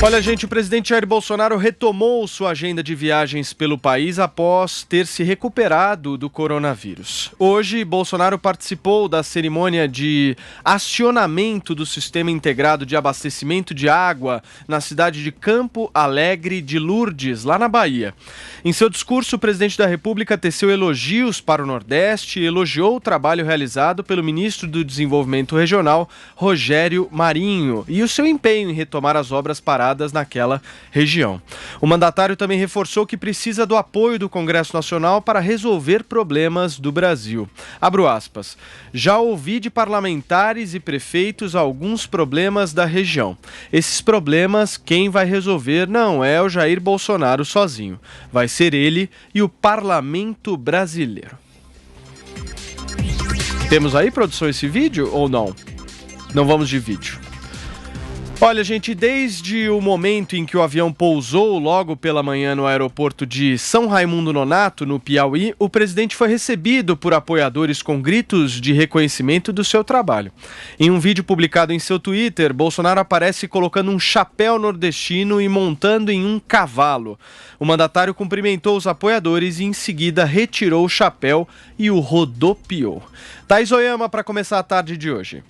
Olha, gente, o presidente Jair Bolsonaro retomou sua agenda de viagens pelo país após ter se recuperado do coronavírus. Hoje, Bolsonaro participou da cerimônia de acionamento do Sistema Integrado de Abastecimento de Água na cidade de Campo Alegre de Lourdes, lá na Bahia. Em seu discurso, o presidente da República teceu elogios para o Nordeste e elogiou o trabalho realizado pelo ministro do Desenvolvimento Regional, Rogério Marinho, e o seu empenho em retomar as obras paradas naquela região. O mandatário também reforçou que precisa do apoio do Congresso Nacional para resolver problemas do Brasil. Abro aspas. Já ouvi de parlamentares e prefeitos alguns problemas da região. Esses problemas, quem vai resolver não é o Jair Bolsonaro sozinho. Vai ser ele e o parlamento brasileiro. Temos aí, produção, esse vídeo ou não? Não vamos de vídeo. Olha, gente, desde o momento em que o avião pousou logo pela manhã no aeroporto de São Raimundo Nonato, no Piauí, o presidente foi recebido por apoiadores com gritos de reconhecimento do seu trabalho. Em um vídeo publicado em seu Twitter, Bolsonaro aparece colocando um chapéu nordestino e montando em um cavalo. O mandatário cumprimentou os apoiadores e em seguida retirou o chapéu e o rodopiou. Thaís Oyama, para começar a tarde de hoje.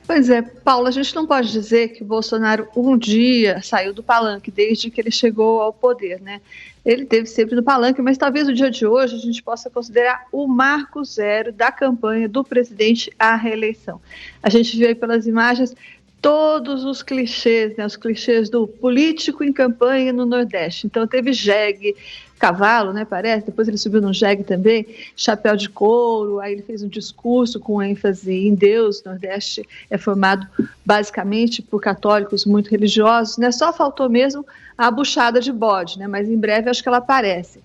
Pois é, Paulo, a gente não pode dizer que o Bolsonaro um dia saiu do palanque, desde que ele chegou ao poder, né? Ele esteve sempre no palanque, mas talvez o dia de hoje a gente possa considerar o marco zero da campanha do presidente à reeleição. A gente viu aí pelas imagens todos os clichês, né? Os clichês do político em campanha no Nordeste. Então teve jegue, cavalo, né, parece, depois ele subiu num jegue também, chapéu de couro, aí ele fez um discurso com ênfase em Deus. O Nordeste é formado basicamente por católicos muito religiosos, né, só faltou mesmo a buchada de bode, né, mas em breve acho que ela aparece.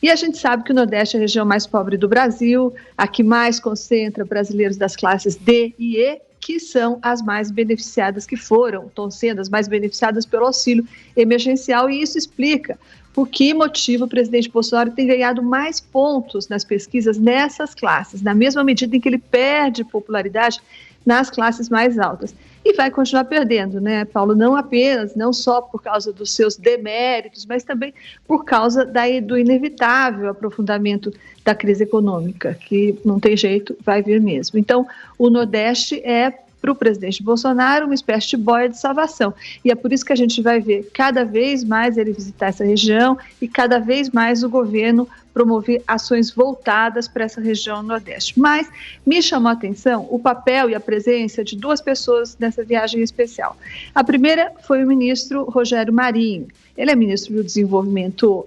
E a gente sabe que o Nordeste é a região mais pobre do Brasil, a que mais concentra brasileiros das classes D e E, que são as mais beneficiadas, estão sendo as mais beneficiadas pelo auxílio emergencial, e isso explica por que motivo o presidente Bolsonaro tem ganhado mais pontos nas pesquisas nessas classes, na mesma medida em que ele perde popularidade nas classes mais altas. E vai continuar perdendo, né, Paulo? Não só por causa dos seus deméritos, mas também por causa do inevitável aprofundamento da crise econômica, que não tem jeito, vai vir mesmo. Então, o Nordeste é, para o presidente Bolsonaro, uma espécie de boia de salvação. E é por isso que a gente vai ver cada vez mais ele visitar essa região e cada vez mais o governo promover ações voltadas para essa região Nordeste. Mas me chamou a atenção o papel e a presença de duas pessoas nessa viagem especial. A primeira foi o ministro Rogério Marinho. Ele é ministro do Desenvolvimento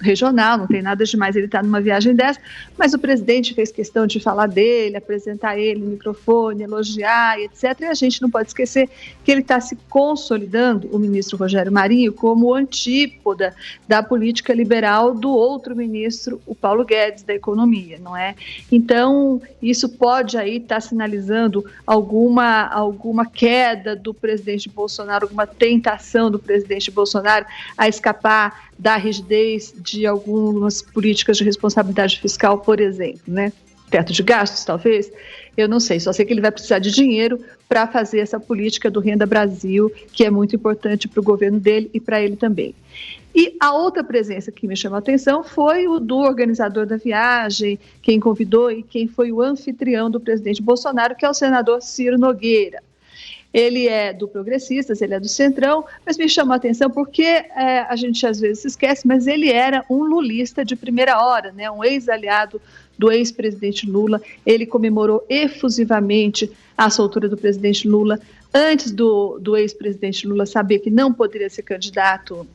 Regional, não tem nada demais ele estar numa viagem dessa, mas o presidente fez questão de falar dele, apresentar ele no microfone, elogiar, etc. E a gente não pode esquecer que ele está se consolidando, o ministro Rogério Marinho, como antípoda da política liberal do outro ministro, o Paulo Guedes, da Economia, não é? Então, isso pode aí estar sinalizando alguma queda do presidente Bolsonaro, alguma tentação do presidente Bolsonaro a escapar da rigidez de algumas políticas de responsabilidade fiscal, por exemplo, né? Teto de gastos, talvez, eu não sei, só sei que ele vai precisar de dinheiro para fazer essa política do Renda Brasil, que é muito importante para o governo dele e para ele também. E a outra presença que me chamou a atenção foi o do organizador da viagem, quem convidou e quem foi o anfitrião do presidente Bolsonaro, que é o senador Ciro Nogueira. Ele é do Progressistas, ele é do Centrão, mas me chamou a atenção porque a gente às vezes se esquece, mas ele era um lulista de primeira hora, né? Um ex-aliado do ex-presidente Lula. Ele comemorou efusivamente a soltura do presidente Lula, antes do ex-presidente Lula saber que não poderia ser candidato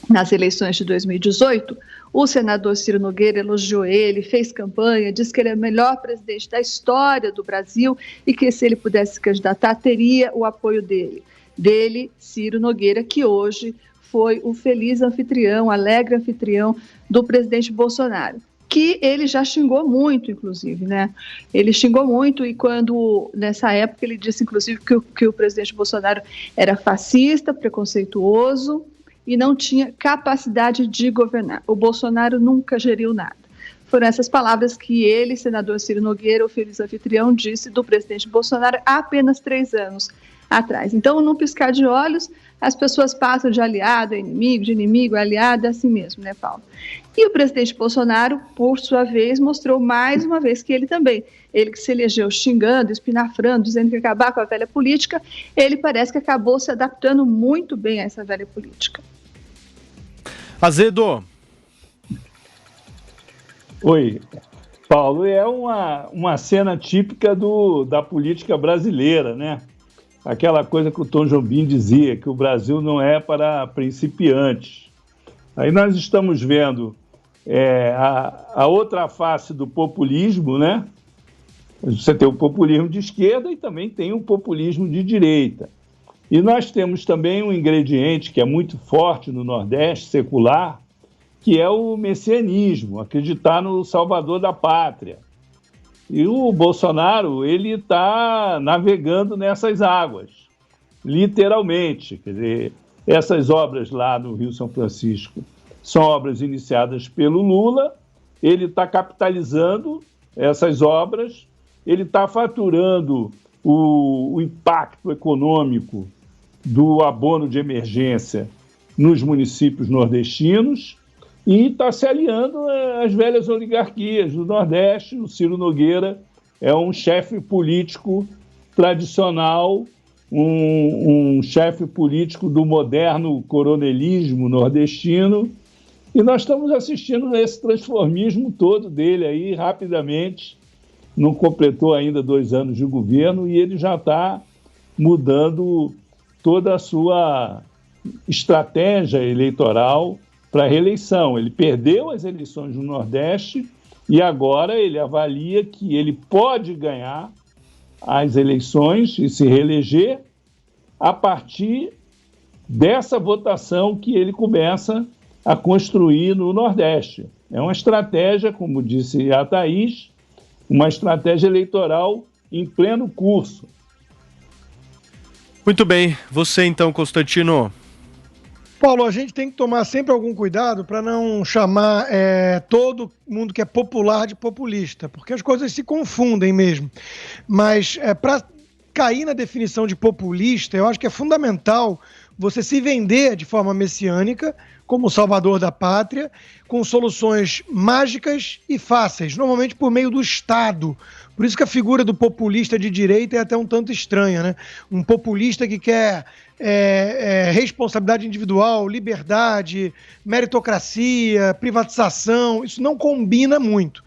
nas eleições de 2018, o senador Ciro Nogueira elogiou ele, fez campanha, disse que ele é o melhor presidente da história do Brasil e que se ele pudesse se candidatar, teria o apoio dele, Ciro Nogueira, que hoje foi o feliz anfitrião, alegre anfitrião do presidente Bolsonaro, que ele já xingou muito, inclusive, né? Ele xingou muito e nessa época, ele disse, inclusive, que o presidente Bolsonaro era fascista, preconceituoso, e não tinha capacidade de governar. O Bolsonaro nunca geriu nada. Foram essas palavras que ele, senador Ciro Nogueira, o feliz anfitrião, disse do presidente Bolsonaro há apenas 3 anos atrás. Então, num piscar de olhos, as pessoas passam de aliado a inimigo, de inimigo a aliado, é assim mesmo, né, Paulo? E o presidente Bolsonaro, por sua vez, mostrou mais uma vez que ele também, ele que se elegeu xingando, espinafrando, dizendo que ia acabar com a velha política, ele parece que acabou se adaptando muito bem a essa velha política. Azedo. Oi, Paulo, é uma cena típica da política brasileira, né? Aquela coisa que o Tom Jobim dizia, que o Brasil não é para principiantes. Aí nós estamos vendo a outra face do populismo, né? Você tem o populismo de esquerda e também tem o populismo de direita. E nós temos também um ingrediente que é muito forte no Nordeste, secular, que é o messianismo, acreditar no Salvador da pátria. E o Bolsonaro, ele está navegando nessas águas, literalmente. Quer dizer, essas obras lá no Rio São Francisco são obras iniciadas pelo Lula, ele está capitalizando essas obras, ele está faturando o impacto econômico do abono de emergência nos municípios nordestinos e está se aliando às velhas oligarquias do Nordeste. O Ciro Nogueira é um chefe político tradicional, um chefe político do moderno coronelismo nordestino, e nós estamos assistindo esse transformismo todo dele aí rapidamente. Não completou ainda 2 anos de governo e ele já está mudando toda a sua estratégia eleitoral para a reeleição. Ele perdeu as eleições no Nordeste e agora ele avalia que ele pode ganhar as eleições e se reeleger a partir dessa votação que ele começa a construir no Nordeste. É uma estratégia, como disse a Thaís, uma estratégia eleitoral em pleno curso. Muito bem. Você então, Constantino? Paulo, a gente tem que tomar sempre algum cuidado para não chamar todo mundo que é popular de populista, porque as coisas se confundem mesmo. Mas para cair na definição de populista, eu acho que é fundamental você se vender de forma messiânica, como o salvador da pátria, com soluções mágicas e fáceis, normalmente por meio do Estado. Por isso que a figura do populista de direita é até um tanto estranha, né? Um populista que quer responsabilidade individual, liberdade, meritocracia, privatização, isso não combina muito.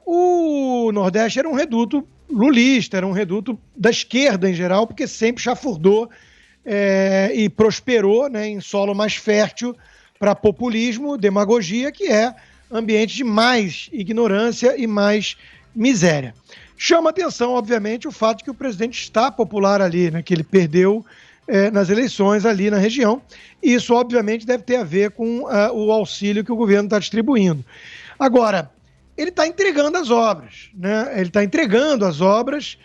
O Nordeste era um reduto lulista, era um reduto da esquerda em geral, porque sempre chafurdou e prosperou, né, em solo mais fértil para populismo, demagogia, que é ambiente de mais ignorância e mais miséria. Chama atenção, obviamente, o fato de que o presidente está popular ali, né, que ele perdeu nas eleições ali na região. Isso, obviamente, deve ter a ver com o auxílio que o governo está distribuindo. Agora, ele está entregando as obras, né? Ele está entregando as obras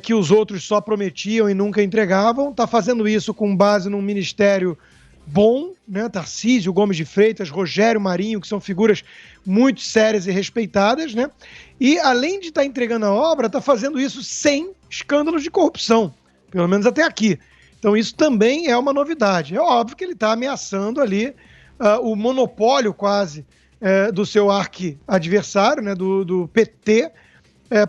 que os outros só prometiam e nunca entregavam, está fazendo isso com base num ministério bom, né? Tarcísio Gomes de Freitas, Rogério Marinho, que são figuras muito sérias e respeitadas, né? E além de estar entregando a obra, está fazendo isso sem escândalos de corrupção, pelo menos até aqui. Então isso também é uma novidade. É óbvio que ele está ameaçando ali o monopólio quase do seu arqui-adversário, né? do PT,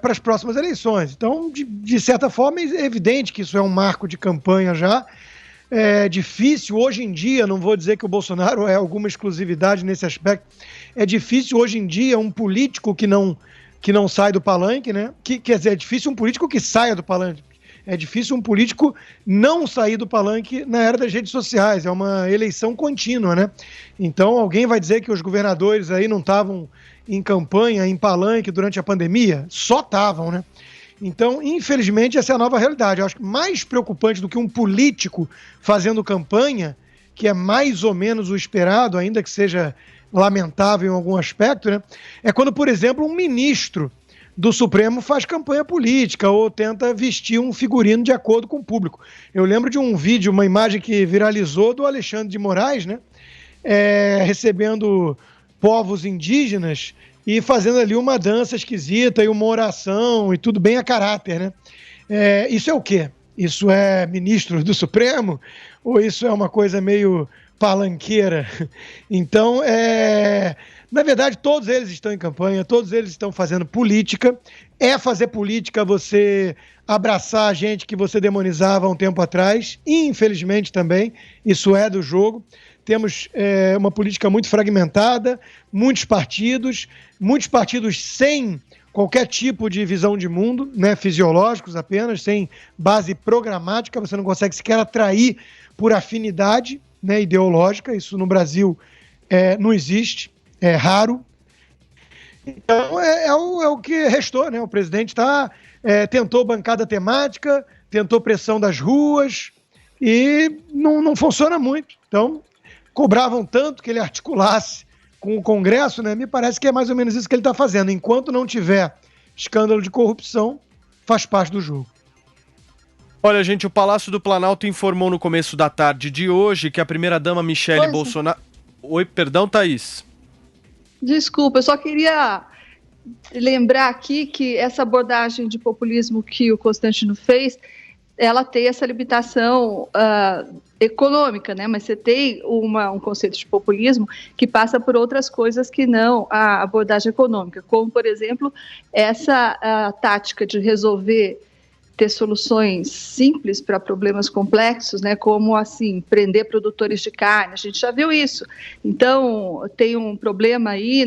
para as próximas eleições. Então, de certa forma, é evidente que isso é um marco de campanha já. É difícil hoje em dia, não vou dizer que o Bolsonaro é alguma exclusividade nesse aspecto, é difícil hoje em dia um político que não sai do palanque, né? Quer dizer, é difícil um político que saia do palanque. É difícil um político não sair do palanque na era das redes sociais. É uma eleição contínua, né? Então, alguém vai dizer que os governadores aí não estavam em campanha, em palanque durante a pandemia? Só estavam, né? Então, infelizmente, essa é a nova realidade. Eu acho que mais preocupante do que um político fazendo campanha, que é mais ou menos o esperado, ainda que seja lamentável em algum aspecto, né? É quando, por exemplo, um ministro do Supremo faz campanha política ou tenta vestir um figurino de acordo com o público. Eu lembro de um vídeo, uma imagem que viralizou do Alexandre de Moraes, né? Recebendo povos indígenas e fazendo ali uma dança esquisita e uma oração e tudo bem a caráter, né? Isso é o quê? Isso é ministro do Supremo? Ou isso é uma coisa meio palanqueira? Então, na verdade, todos eles estão em campanha, todos eles estão fazendo política. É fazer política você abraçar a gente que você demonizava há um tempo atrás, e infelizmente também, isso é do jogo. Temos uma política muito fragmentada, muitos partidos sem qualquer tipo de visão de mundo, né, fisiológicos apenas, sem base programática, você não consegue sequer atrair por afinidade, né, ideológica, isso no Brasil não existe, é raro. Então é o que restou, né? O presidente tentou bancada temática, tentou pressão das ruas e não funciona muito. Então, cobravam tanto que ele articulasse com o Congresso, né? Me parece que é mais ou menos isso que ele está fazendo. Enquanto não tiver escândalo de corrupção, faz parte do jogo. Olha, gente, o Palácio do Planalto informou no começo da tarde de hoje que a primeira-dama Michele Bolsonaro... Oi, perdão, Thaís. Desculpa, eu só queria lembrar aqui que essa abordagem de populismo que o Constantino fez, ela tem essa limitação econômica, né? Mas você tem um conceito de populismo que passa por outras coisas que não a abordagem econômica, como, por exemplo, essa tática de resolver ter soluções simples para problemas complexos, né, como assim, prender produtores de carne, a gente já viu isso. Então, tem um problema aí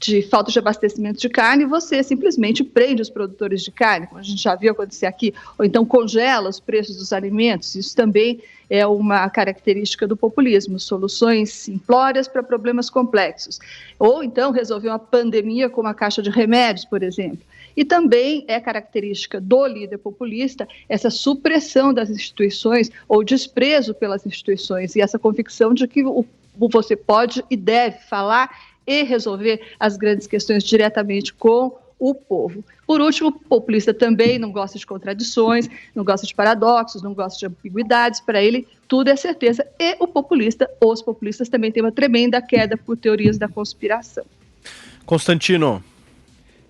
de falta de abastecimento de carne, você simplesmente prende os produtores de carne, como a gente já viu acontecer aqui, ou então congela os preços dos alimentos, isso também é uma característica do populismo, soluções simplórias para problemas complexos. Ou então resolver uma pandemia com uma caixa de remédios, por exemplo. E também é característica do líder populista essa supressão das instituições ou desprezo pelas instituições e essa convicção de que você pode e deve falar e resolver as grandes questões diretamente com o povo. Por último, o populista também não gosta de contradições, não gosta de paradoxos, não gosta de ambiguidades. Para ele, tudo é certeza. E os populistas também têm uma tremenda queda por teorias da conspiração. Constantino.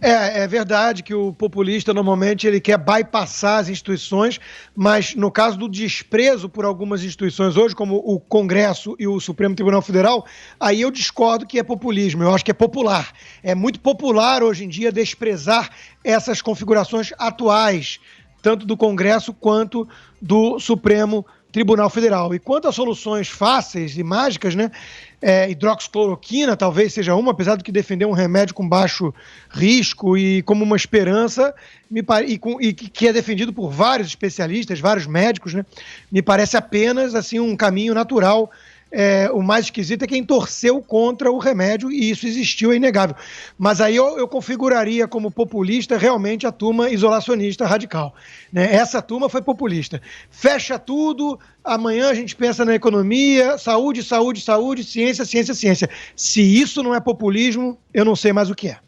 É verdade que o populista normalmente ele quer bypassar as instituições, mas no caso do desprezo por algumas instituições hoje, como o Congresso e o Supremo Tribunal Federal, aí eu discordo que é populismo, eu acho que é popular. É muito popular hoje em dia desprezar essas configurações atuais, tanto do Congresso quanto do Supremo Tribunal Federal. E quanto a soluções fáceis e mágicas, né? Hidroxicloroquina talvez seja uma, apesar de que defender um remédio com baixo risco e como uma esperança, e que é defendido por vários especialistas, vários médicos, né? Me parece apenas assim, um caminho natural. O mais esquisito é quem torceu contra o remédio, e isso existiu, é inegável. Mas aí eu configuraria como populista realmente a turma isolacionista radical, né? Essa turma foi populista. Fecha tudo, amanhã a gente pensa na economia, saúde, saúde, saúde, ciência, ciência, ciência. Se isso não é populismo, eu não sei mais o que é.